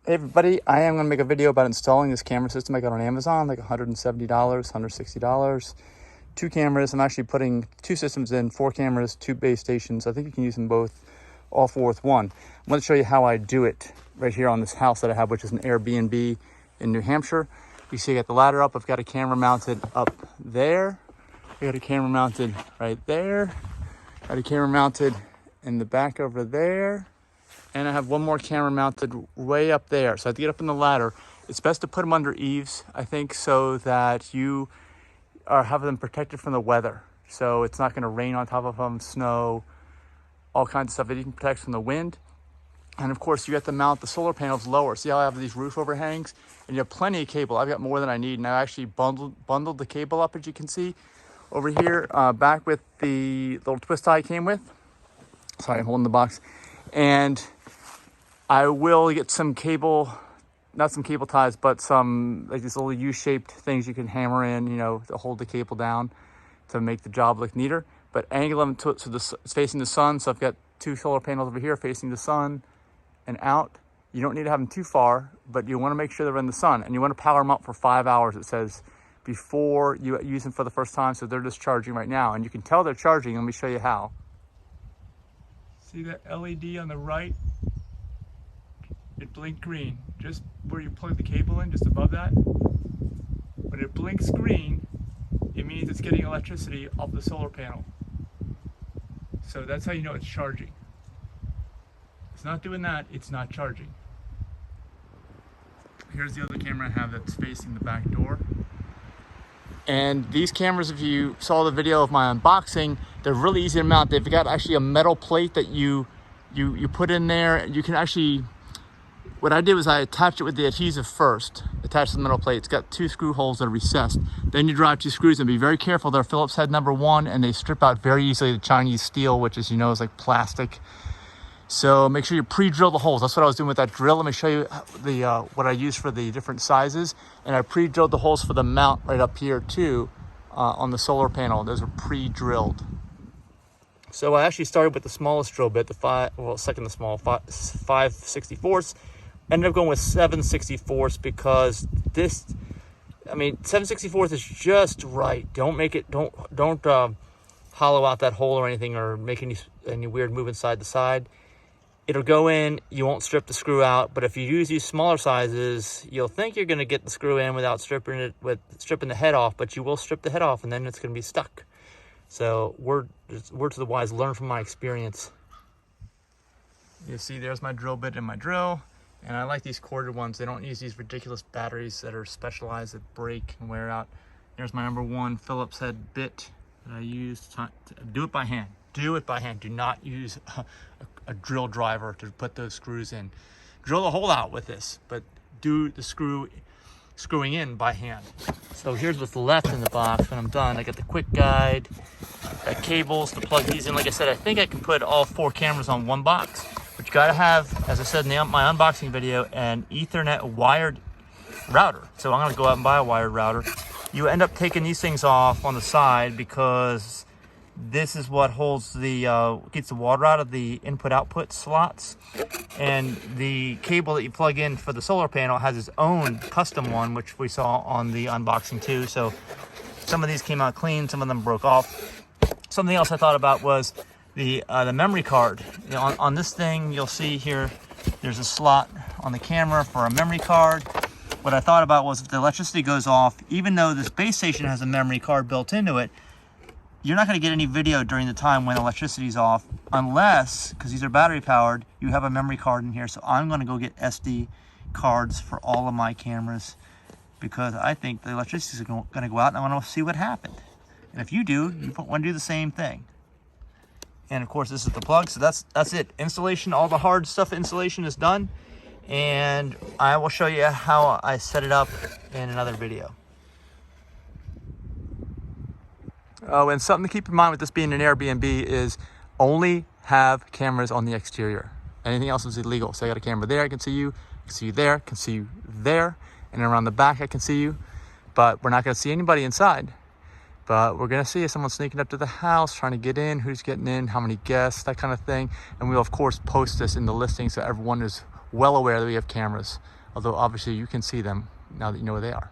Hey everybody, I am going to make a video about installing this camera system I got on Amazon, like $170, $160. 2 cameras. I'm actually putting 2 systems in, 4 cameras, 2 base stations. I think you can use them both, all 4 with one. I'm going to show you how I do it right here on this house that I have, which is an Airbnb in New Hampshire. You see I got the ladder up. I've got a camera mounted up there. I got a camera mounted right there. Got a camera mounted in the back over there. And I have one more camera mounted way up there. So I have to get up on the ladder. It's best to put them under eaves, I think, so that you have them protected from the weather. So it's not gonna rain on top of them, snow, all kinds of stuff that you can protect from the wind. And of course, you have to mount the solar panels lower. See how I have these roof overhangs? And you have plenty of cable. I've got more than I need. And I actually bundled the cable up, as you can see, over here, back with the little twist tie I came with. Sorry, I'm holding the box. And I will get some cable, not some cable ties, but some like these little U-shaped things you can hammer in, you know, to hold the cable down to make the job look neater. But angle them so it's facing the sun. So I've got 2 solar panels over here facing the sun and out. You don't need to have them too far, but you want to make sure they're in the sun, and you want to power them up for 5 hours, it says, before you use them for the first time. So they're just charging right now, and you can tell they're charging. Let me show you how. See that LED on the right? It blinked green, just where you plug the cable in, just above that. When it blinks green, it means it's getting electricity off the solar panel. So that's how you know it's charging. It's not doing that, it's not charging. Here's the other camera I have that's facing the back door. And these cameras, if you saw the video of my unboxing, they're really easy to mount. They've got actually a metal plate that you put in there. You can actually, what I did was I attached it with the adhesive first, attached to the metal plate. It's got 2 screw holes that are recessed. Then you drive 2 screws, and be very careful. They're Phillips head number 1, and they strip out very easily the Chinese steel, which, as you know, is like plastic. So make sure you pre-drill the holes. That's what I was doing with that drill. Let me show you the what I use for the different sizes. And I pre-drilled the holes for the mount right up here too, on the solar panel. Those are pre-drilled. So I actually started with the smallest drill bit, second to small, 5/64. Ended up going with 7/64 because this, I mean, 7/64 is just right. Don't make it, don't hollow out that hole or anything, or make any weird move inside the side. It'll go in, you won't strip the screw out, but if you use these smaller sizes, you'll think you're gonna get the screw in without stripping the head off, but you will strip the head off and then it's gonna be stuck. So word to the wise, learn from my experience. You see, there's my drill bit and my drill. And I like these corded ones. They don't use these ridiculous batteries that are specialized that break and wear out. There's my number 1 Phillips head bit that I use to do it by hand. Do it by hand. Do not use a drill driver to put those screws in. Drill a hole out with this, but do the screwing in by hand. So here's what's left in the box when I'm done. I got the quick guide, got cables to plug these in. Like I said, I think I can put all 4 cameras on one box, but you gotta have, as I said in my unboxing video, an Ethernet wired router. So I'm gonna go out and buy a wired router. You end up taking these things off on the side because this is what holds gets the water out of the input-output slots. And the cable that you plug in for the solar panel has its own custom one, which we saw on the unboxing too. So some of these came out clean, some of them broke off. Something else I thought about was the memory card. You know, on this thing, you'll see here, there's a slot on the camera for a memory card. What I thought about was if the electricity goes off, even though this base station has a memory card built into it, you're not going to get any video during the time when electricity is off, unless, because these are battery powered, you have a memory card in here. So I'm going to go get SD cards for all of my cameras, because I think the electricity is going to go out and I want to see what happened. And if you do, you want to do the same thing. And of course, this is the plug. So that's it. Installation, all the hard stuff installation is done. And I will show you how I set it up in another video. Oh, and something to keep in mind with this being an Airbnb is only have cameras on the exterior. Anything else is illegal. So I got a camera there, I can see you there, I can see you there, and around the back I can see you. But we're not going to see anybody inside. But we're going to see if someone's sneaking up to the house, trying to get in, who's getting in, how many guests, that kind of thing. And we'll, of course, post this in the listing so everyone is well aware that we have cameras, although obviously you can see them now that you know where they are.